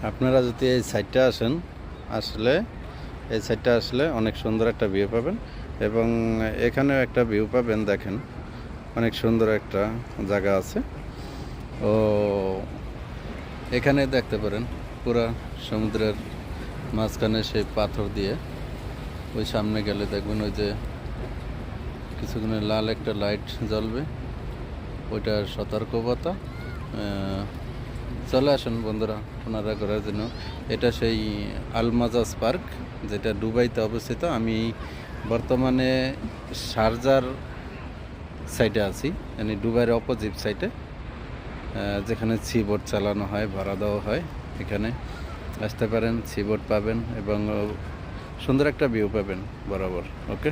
আপনারা যদি এই সাইডটা আসেন, আসলে এই সাইডটা আসলে অনেক সুন্দর একটা ভিউ পাবেন এবং এখানেও একটা ভিউ পাবেন। দেখেন অনেক সুন্দর একটা জায়গা আছে। ও এখানে দেখতে পারেন পুরা সমুদ্রের মাঝখানে সেই পাথর দিয়ে ওই সামনে গেলে দেখবেন ওই যে কিছুক্ষণে লাল একটা লাইট জ্বলবে, ওইটার সতর্কবার্তা। চলে আসুন বন্ধুরা আপনারা করার জন্য। এটা সেই আলমাজাজ পার্ক, যেটা দুবাইতে অবস্থিত। আমি বর্তমানে শারজার সাইডে আছি, মানে দুবাইয়ের অপোজিট সাইডে, যেখানে সি বোট চালানো হয়, ভাড়া দেওয়া হয়। এখানে আসতে পারেন, সি বোট পাবেন এবং সুন্দর একটা ভিউ পাবেন বরাবর। ওকে।